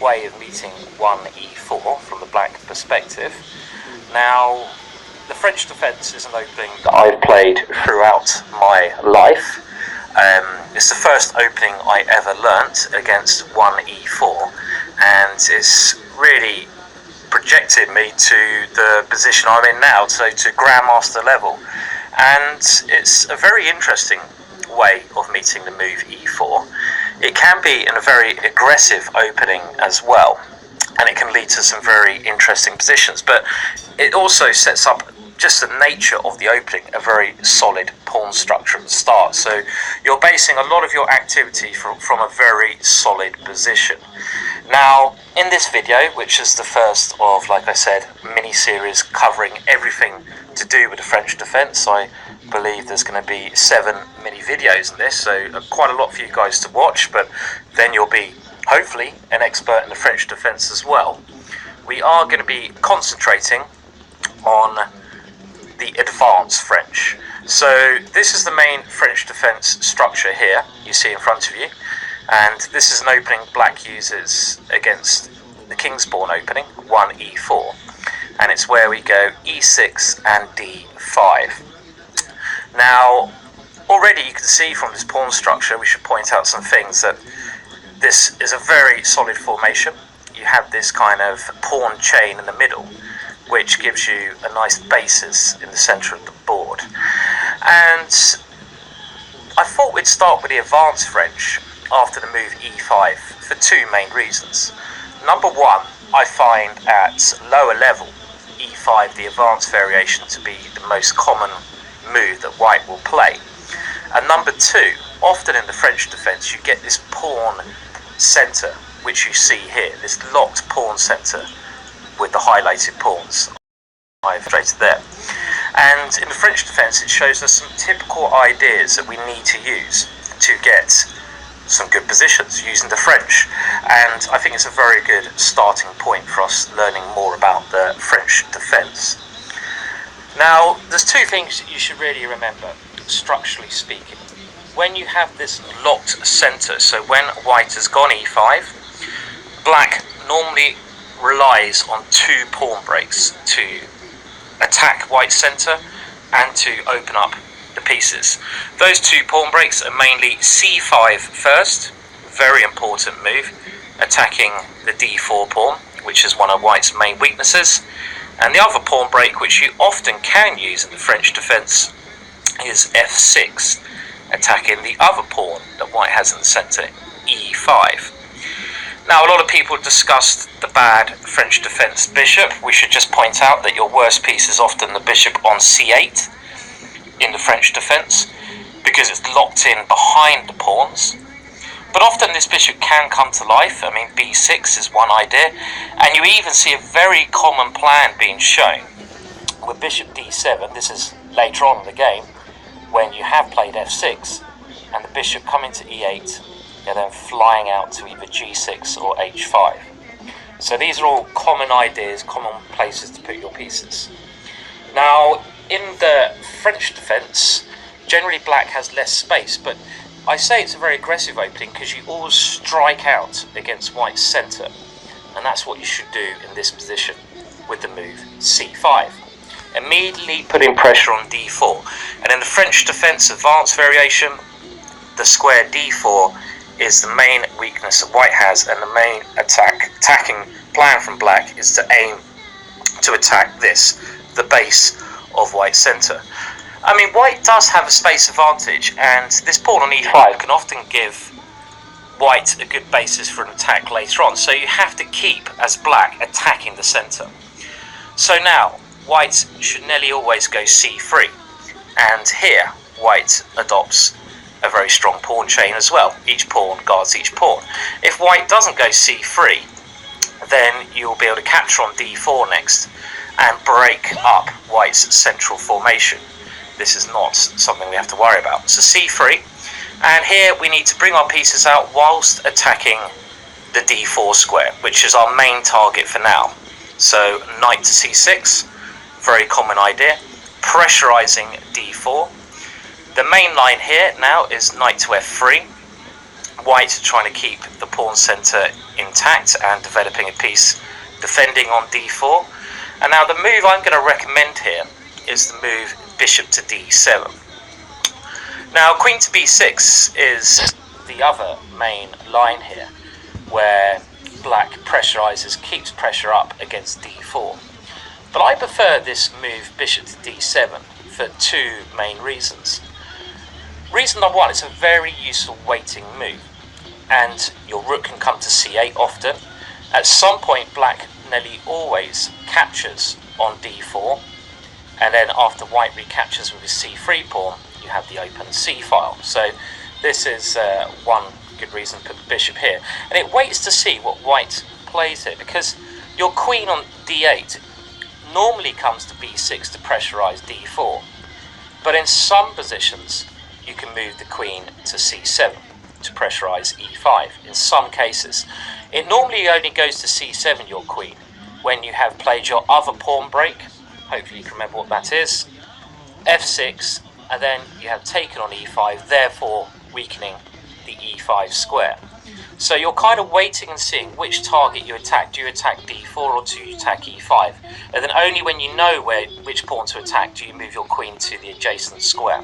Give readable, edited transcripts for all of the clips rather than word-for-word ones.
way of meeting 1e4 from the black perspective. Now, the French defence is an opening that I've played throughout my life. It's the first opening I ever learnt against 1e4, and it's really projected me to the position I'm in now, so to Grandmaster level. And it's a very interesting way of meeting the move e4. It can be in a very aggressive opening as well, and it can lead to some very interesting positions, but it also sets up just the nature of the opening, a very solid pawn structure at the start. So you're basing a lot of your activity from a very solid position. Now, in this video, which is the first of, like I said, mini-series covering everything to do with the French defence, I believe there's going to be 7 mini videos in this, so quite a lot for you guys to watch, but then you'll be, hopefully, an expert in the French defence as well. We are going to be concentrating on the advanced French. So this is the main French defence structure here, you see in front of you, and this is an opening black uses against the King's Pawn opening, 1e4, and it's where we go e6 and d5. Now, already you can see from this pawn structure, we should point out some things, that this is a very solid formation. You have this kind of pawn chain in the middle, which gives you a nice basis in the centre of the board. And I thought we'd start with the advanced French after the move e5 for 2 main reasons. Number 1, I find at lower level e5, the advanced variation, to be the most common move that white will play. And number 2, often in the French defence you get this pawn centre, which you see here, this locked pawn centre with the highlighted pawns I've illustrated there. And in the French defence it shows us some typical ideas that we need to use to get some good positions using the French, and I think it's a very good starting point for us learning more about the French defence. Now, there's 2 things that you should really remember, structurally speaking. When you have this locked centre, so when white has gone e5, black normally relies on 2 pawn breaks to attack white's centre and to open up the pieces. Those 2 pawn breaks are mainly c5 first, very important move, attacking the d4 pawn, which is one of white's main weaknesses, and the other pawn break which you often can use in the French defence is f6, attacking the other pawn that white has in the centre, e5. Now, a lot of people discussed the bad French defence bishop. We should just point out that your worst piece is often the bishop on c8 in the French defence, because it's locked in behind the pawns. But often this bishop can come to life. I mean, b6 is one idea, and you even see a very common plan being shown with bishop d7. This is later on in the game, when you have played f6, and the bishop coming to e8, and then flying out to either g6 or h5. So these are all common ideas, common places to put your pieces. Now, in the French defence, generally black has less space, but I say it's a very aggressive opening because you always strike out against white's centre, and that's what you should do in this position with the move c5. Immediately putting pressure on d4, and in the French defence advanced variation, the square d4 is the main weakness that white has, and the main attacking plan from black is to aim to attack this, the base of white's centre. I mean, white does have a space advantage, and this pawn on e5 can often give white a good basis for an attack later on, so you have to keep, as black, attacking the centre. So now, white should nearly always go c3, and here white adopts a very strong pawn chain as well. Each pawn guards each pawn. If white doesn't go c3, then you'll be able to capture on d4 next and break up white's central formation. This is not something we have to worry about. So c3, and here we need to bring our pieces out whilst attacking the d4 square, which is our main target for now. So knight to c6, very common idea, pressurizing d4. The main line here now is knight to f3, White trying to keep the pawn centre intact and developing a piece defending on d4. And now the move I'm going to recommend here is the move bishop to d7. Now queen to b6 is the other main line here, where black pressurizes, keeps pressure up against d4. But I prefer this move bishop to d7 for two main reasons. Reason number one, it's a very useful waiting move, and your rook can come to c8 often. At some point black nearly always captures on d4, and then after white recaptures with his c3 pawn, you have the open c file. So this is one good reason to put the bishop here, and it waits to see what white plays here, because your queen on d8 normally comes to b6 to pressurize d4, but in some positions you can move the queen to c7 to pressurize e5. In some cases it normally only goes to c7, your queen, when you have played your other pawn break, hopefully you can remember what that is, f6, and then you have taken on e5, therefore weakening the e5 square. So you're kind of waiting and seeing which target you attack. Do you attack d4 or do you attack e5? And then only when you know which pawn to attack do you move your queen to the adjacent square.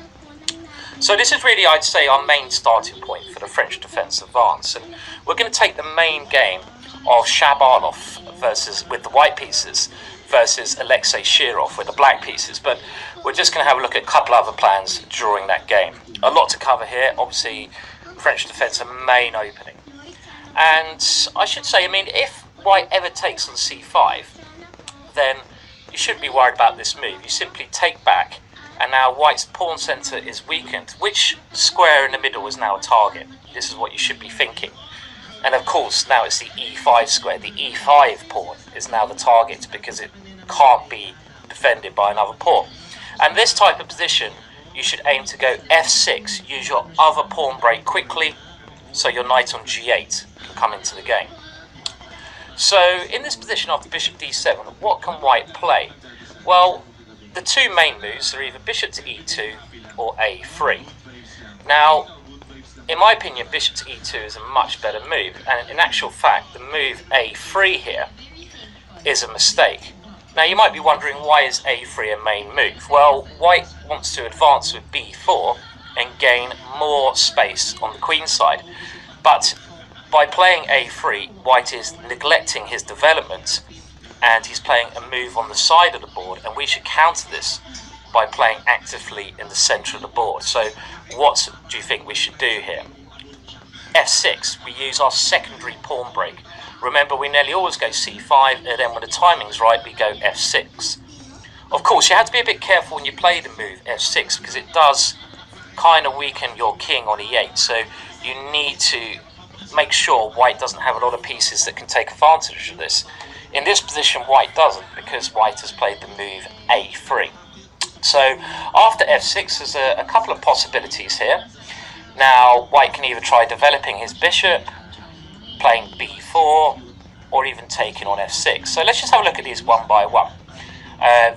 So this is really, I'd say, our main starting point for the French defence advance. And we're going to take the main game of Shabanov with the white pieces versus Alexei Shirov with the black pieces. But we're just going to have a look at a couple other plans during that game. A lot to cover here. Obviously, French defence, a main opening. And I should say, I mean, if white ever takes on c5, then you shouldn't be worried about this move. You simply take back, and now white's pawn centre is weakened. Which square in the middle is now a target? This is what you should be thinking. And of course, now it's the e5 square. The e5 pawn is now the target because it can't be defended by another pawn. And this type of position, you should aim to go f6, use your other pawn break quickly, so your knight on g8 can come into the game. So in this position after bishop d7, what can white play? Well, the two main moves are either bishop to e2 or a3. Now, in my opinion, bishop to e2 is a much better move, and in actual fact, the move a3 here is a mistake. Now, you might be wondering, why is a3 a main move? Well, white wants to advance with b4 and gain more space on the queen side, but by playing a3, white is neglecting his development, and he's playing a move on the side of the board, and we should counter this by playing actively in the centre of the board. So what do you think we should do here? f6, we use our secondary pawn break. Remember, we nearly always go c5, and then when the timing's right, we go f6. Of course, you have to be a bit careful when you play the move f6, because it does kind of weaken your king on e8, so you need to make sure white doesn't have a lot of pieces that can take advantage of this. In this position, white doesn't, because white has played the move a3. So after f6, there's a couple of possibilities here. Now, white can either try developing his bishop, playing b4, or even taking on f6. So let's just have a look at these one by one,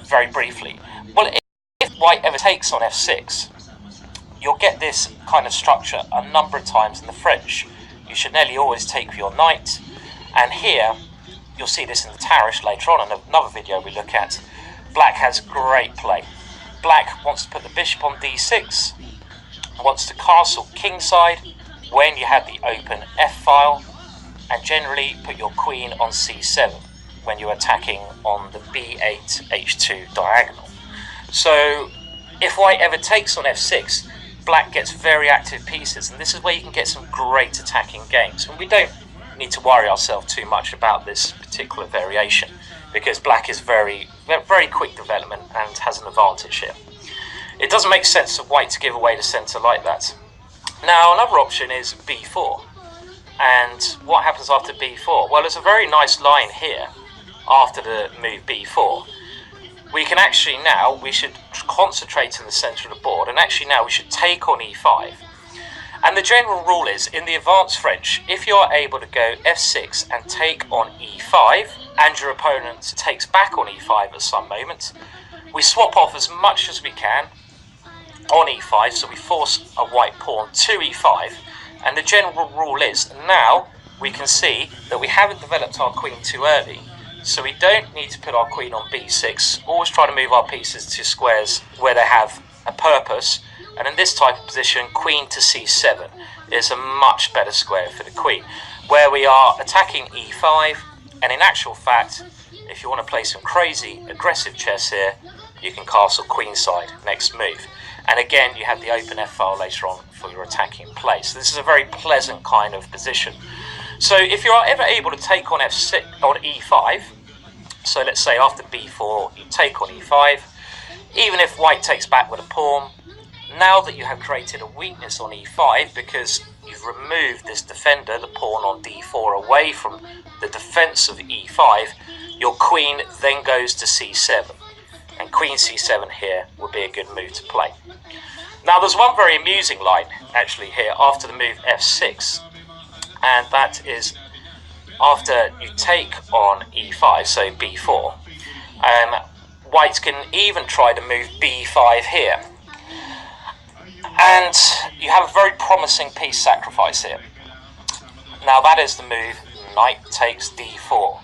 very briefly. Well, if white ever takes on f6, you'll get this kind of structure a number of times in the French. You should nearly always take with your knight, and here you'll see this in the Tarish later on in another video we look at. Black has great play. Black wants to put the bishop on d6, wants to castle kingside when you have the open f-file, and generally put your queen on c7 when you're attacking on the b8 h2 diagonal. So if white ever takes on f6, black gets very active pieces, and this is where you can get some great attacking games. And we don't need to worry ourselves too much about this particular variation, because black is very quick development and has an advantage here. It doesn't make sense for white to give away the centre like that. Now, another option is b4. And what happens after b4? Well, there's a very nice line here after the move b4. We can actually now, we should concentrate in the centre of the board, and actually now we should take on e5. And the general rule is, in the advanced French, if you are able to go f6 and take on e5, and your opponent takes back on e5 at some moment, we swap off as much as we can on e5, so we force a white pawn to e5, And the general rule is, now we can see that we haven't developed our queen too early, so we don't need to put our queen on b6. Always try to move our pieces to squares where they have a purpose, and in this type of position, queen to c7 is a much better square for the queen, where we are attacking e5, and in actual fact, if you want to play some crazy aggressive chess here, you can castle queenside next move. And again, you have the open f-file later on for your attacking play. So this is a very pleasant kind of position. So if you are ever able to take on f6 on e5, so let's say after b4 you take on e5, even if white takes back with a pawn, now that you have created a weakness on e5 because you've removed this defender, the pawn on d4, away from the defense of e5, your queen then goes to c7. And queen c7 here would be a good move to play. Now there's one very amusing line actually here after the move f6, and that is after you take on e5, so b4, white can even try to move b5 here. And you have a very promising piece sacrifice here. Now that is the move knight takes d4.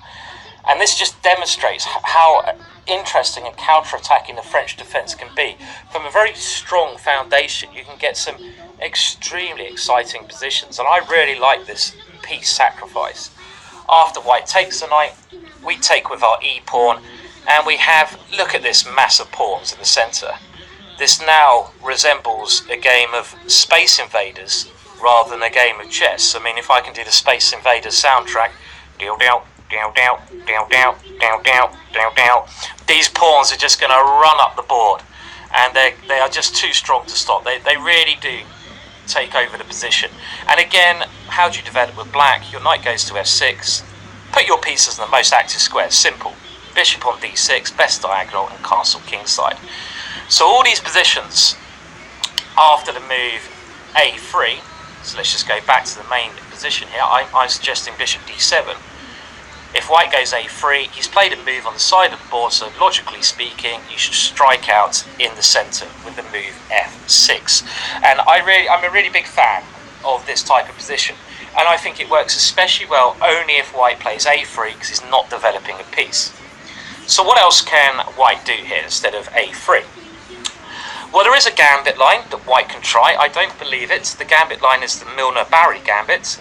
And this just demonstrates how interesting and counter-attacking the French defence can be. From a very strong foundation, you can get some extremely exciting positions. And I really like this piece sacrifice. After white takes the knight, we take with our e-pawn, and we have, look at this mass of pawns in the centre. This now resembles a game of Space Invaders rather than a game of chess. I mean, if I can do the Space Invaders soundtrack, these pawns are just going to run up the board, and they are just too strong to stop. They really do take over the position. And again, how do you develop with black? Your knight goes to f6. Put your pieces in the most active square. Simple. Bishop on d6, best diagonal, and castle kingside. So all these positions after the move a3. So let's just go back to the main position here. I'm suggesting bishop d7. If white goes a3, he's played a move on the side of the board, so logically speaking, you should strike out in the centre with the move f6. And I'm a really big fan of this type of position, and I think it works especially well only if white plays a3 because he's not developing a piece. So what else can white do here instead of a3? Well, there is a gambit line that white can try. I don't believe it. The gambit line is the Milner-Barry gambit,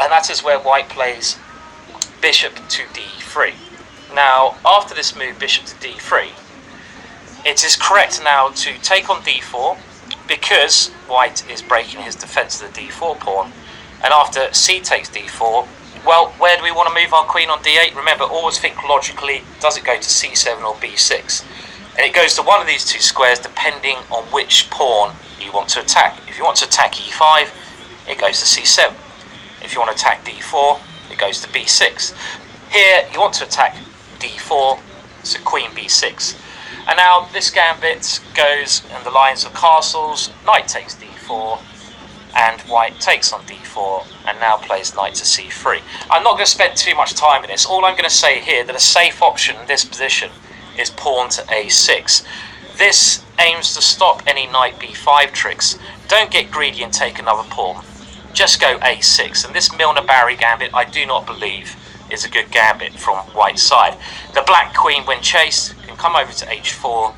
and that is where white plays bishop to d3. Now, after this move, bishop to d3, it is correct now to take on d4 because white is breaking his defense of the d4 pawn. And after c takes d4, well, where do we want to move our queen on d8? Remember, always think logically, does it go to c7 or b6? And it goes to one of these two squares depending on which pawn you want to attack. If you want to attack e5, it goes to c7. If you want to attack d4, it goes to b6. Here, you want to attack d4, so queen b6. And now this gambit goes in the lines of castles. Knight takes d4, and white takes on d4, and now plays knight to c3. I'm not going to spend too much time in this. All I'm going to say here that a safe option in this position is pawn to a6. This aims to stop any knight b5 tricks. Don't get greedy and take another pawn. Just go a6. And this Milner-Barry gambit, I do not believe, is a good gambit from white's side. The black queen, when chased, can come over to h4,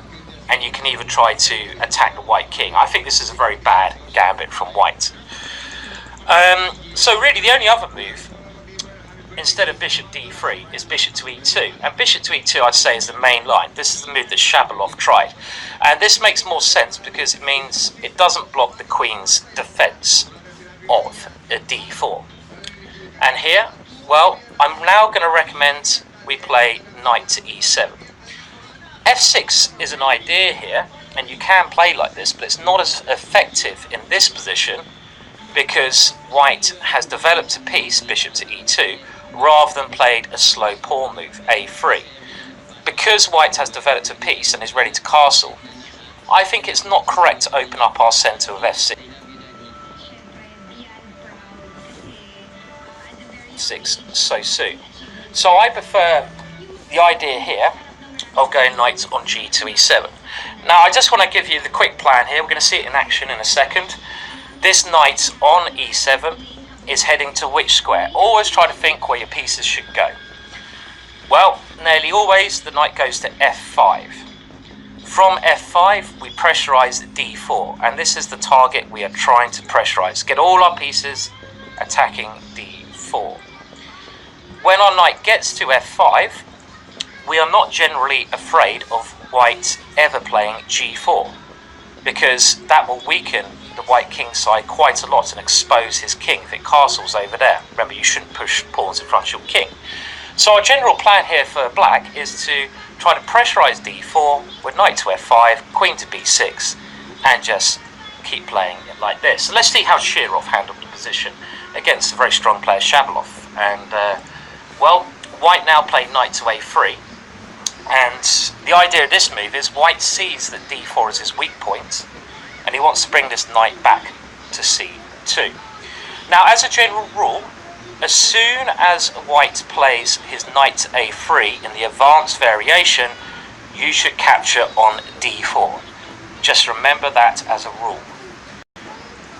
and you can even try to attack the white king. I think this is a very bad gambit from white. So really the only other move instead of bishop d3 is bishop to e2, and bishop to e2 I'd say is the main line. This is the move that Shabalov tried, and this makes more sense because it means it doesn't block the queen's defense of a d4. And here, well, I'm now going to recommend we play knight to e7. f6 is an idea here, and you can play like this, but it's not as effective in this position because white has developed a piece, bishop to e2, rather than played a slow pawn move, a3. Because white has developed a piece and is ready to castle, I think it's not correct to open up our centre with f6 so soon. So I prefer the idea here of going knight on g to e7. Now I just want to give you the quick plan here. We're going to see it in action in a second. This knight on e7 is heading to which square? Always try to think where your pieces should go. Well, nearly always the knight goes to f5. From f5 we pressurise d4, and this is the target we are trying to pressurise. Get all our pieces attacking d4. When our knight gets to f5, we are not generally afraid of white ever playing g4, because that will weaken the white king side quite a lot and expose his king if it castles over there. Remember, you shouldn't push pawns in front of your king. So our general plan here for black is to try to pressurise d4 with knight to f5, queen to b6, and just keep playing it like this. So let's see how Shirov handled the position against a very strong player, Shabalov. And, well, white now played knight to a3. And the idea of this move is white sees that d4 is his weak point, and he wants to bring this knight back to c2. Now, as a general rule, as soon as white plays his knight to a3 in the advanced variation, you should capture on d4. Just remember that as a rule.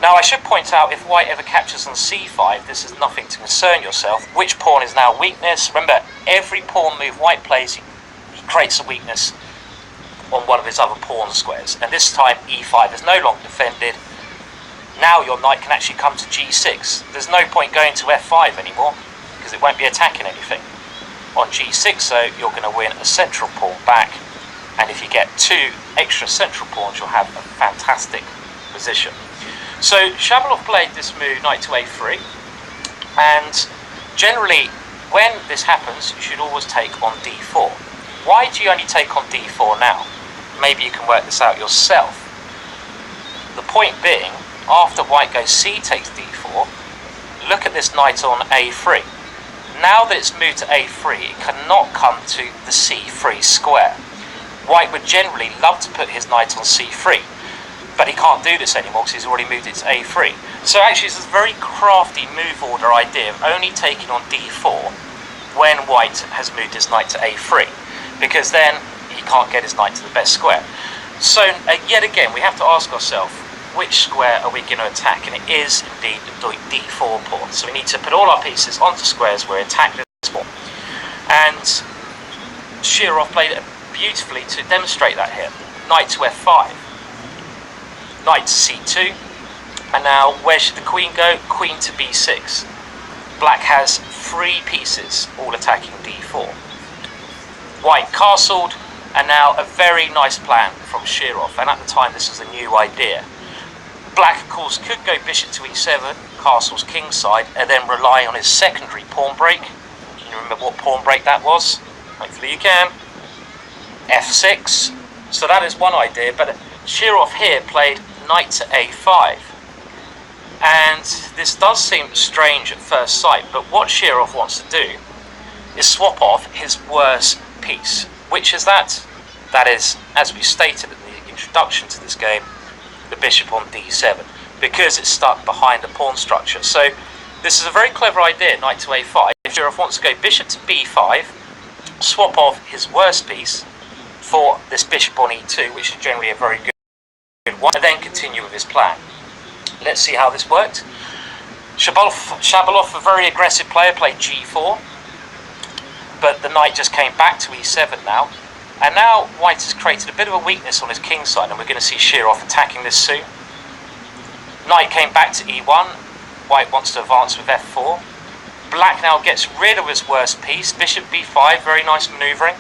Now, I should point out, if white ever captures on c5, this is nothing to concern yourself. Which pawn is now weakness? Remember, every pawn move white plays, he creates a weakness on one of his other pawn squares, and this time e5 is no longer defended. Now your knight can actually come to g6. There's no point going to f5 anymore, because it won't be attacking anything on g6, so you're going to win a central pawn back, and if you get 2 extra central pawns, you'll have a fantastic position. So Shabalov played this move, knight to a3, and generally when this happens you should always take on d4. Why do you only take on d4 now? Maybe you can work this out yourself. The point being, after white goes c takes d4, look at this knight on a3. Now that it's moved to a3, it cannot come to the c3 square. White would generally love to put his knight on c3, but he can't do this anymore because he's already moved it to a3. So actually it's a very crafty move order idea of only taking on d4 when white has moved his knight to a3, because then he can't get his knight to the best square. So yet again we have to ask ourselves, which square are we going to attack? And it is indeed the d4 pawn. So we need to put all our pieces onto squares where we attack this pawn. And Shirov played it beautifully to demonstrate that here. Knight to f5, knight to c2, and now where should the queen go? Queen to b6. Black has 3 pieces all attacking d4. White castled, and now a very nice plan from Shirov, and at the time this was a new idea. Black of course could go bishop to e7, castle's kingside, and then rely on his secondary pawn break. Can you remember what pawn break that was? Hopefully you can. f6. So that is one idea, but Shirov here played knight to a5. And this does seem strange at first sight, but what Shirov wants to do is swap off his worst piece. Which is that? That is, as we stated in the introduction to this game, the bishop on d7, because it's stuck behind the pawn structure. So this is a very clever idea, knight to a5. If Shirov wants to go bishop to b5, swap off his worst piece for this bishop on e2, which is generally a very good one, and then continue with his plan. Let's see how this worked. Shabalov, a very aggressive player, played g4, but the knight just came back to e7 now, and now white has created a bit of a weakness on his king side, and we're going to see Shirov attacking this soon. Knight came back to e1, white wants to advance with f4. Black now gets rid of his worst piece, bishop b5, very nice manoeuvring.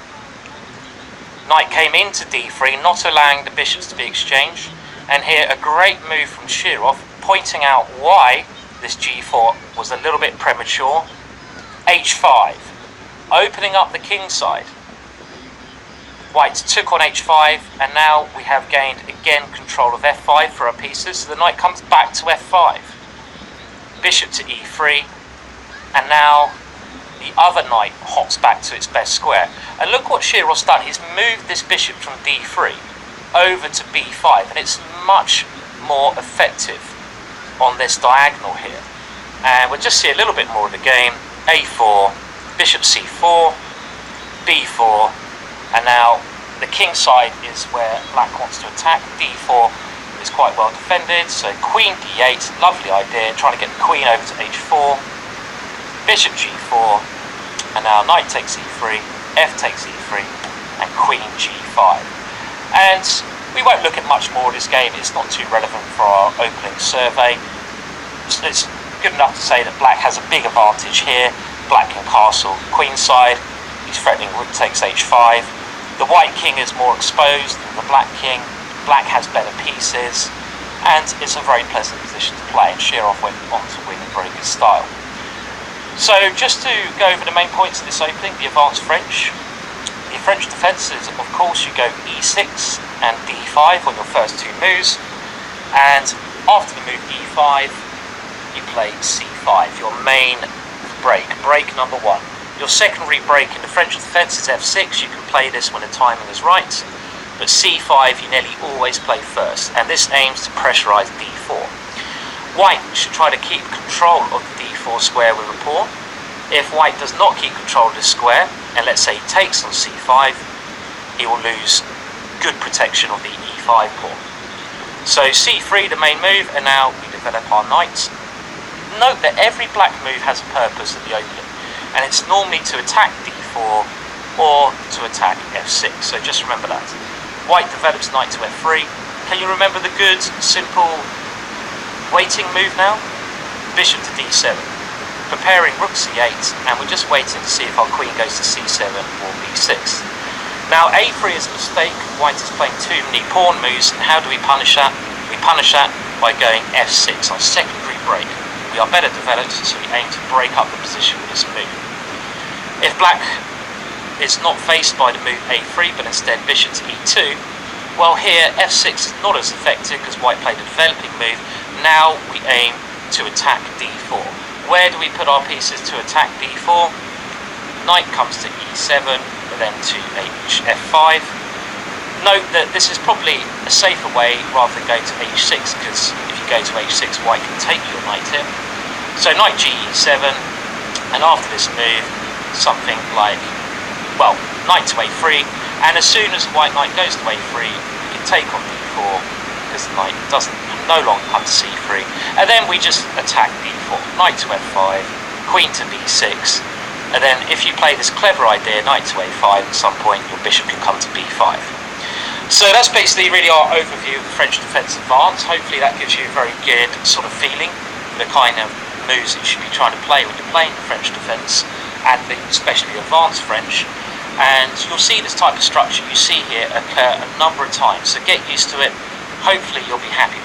Knight came into d3, not allowing the bishops to be exchanged, and here a great move from Shirov, pointing out why this g4 was a little bit premature. h5, opening up the king side. White took on h5, and now we have gained again control of f5 for our pieces, so the knight comes back to f5. Bishop to e3, and now the other knight hops back to its best square. And look what Shirov's done, he's moved this bishop from d3 over to b5, and it's much more effective on this diagonal here. And we'll just see a little bit more of the game. a4, bishop c4, b4, and now the king side is where black wants to attack. d4 is quite well defended, so queen d8, lovely idea, trying to get the queen over to h4, bishop g4, and now knight takes e3, f takes e3, and queen g5. And we won't look at much more of this game, it's not too relevant for our opening survey. It's good enough to say that black has a big advantage here. Black can castle queenside, he's threatening rook takes h5. The white king is more exposed than the black king, black has better pieces, and it's a very pleasant position to play, and Shirov went on to win in very good style. So just to go over the main points of this opening, the advanced French. The French defences, of course, you go e6 and d5 on your first two moves, and after the move e5, you play c5, your main break number one. Your secondary break in the French defence is f6, you can play this when the timing is right, but c5 you nearly always play first, and this aims to pressurise d4. White should try to keep control of the d4 square with a pawn. If white does not keep control of this square, and let's say he takes on c5, he will lose good protection of the e5 pawn. So c3, the main move, and now we develop our knight. Note that every black move has a purpose at the opening, and it's normally to attack d4 or to attack f6, so just remember that. White develops knight to f3. Can you remember the good, simple waiting move now? Bishop to d7. Preparing rook c8, and we're just waiting to see if our queen goes to c7 or b6. Now a3 is a mistake, white is playing too many pawn moves, and how do we punish that? We punish that by going f6, our secondary break. We are better developed, so we aim to break up the position with this move. If black is not faced by the move a3, but instead bishop to e2, well here f6 is not as effective because white played a developing move. Now we aim to attack d4. Where do we put our pieces to attack d4? Knight comes to e7, then to f5. Note that this is probably a safer way rather than going to h6, because if you go to h6, white can take your knight here. So knight ge7, and after this move, something like, well, knight to a3, and as soon as white knight goes to a3, we can take on d4, because the knight doesn't no longer come to c3, and then we just attack d4, knight to f5, queen to b6, and then if you play this clever idea, knight to a5, at some point your bishop can come to b5. So that's basically really our overview of the French defence advance. Hopefully that gives you a very good sort of feeling for the kind of moves that you should be trying to play when you're playing the French defence, and especially advanced French. And you'll see this type of structure you see here occur a number of times, so get used to it. Hopefully you'll be happy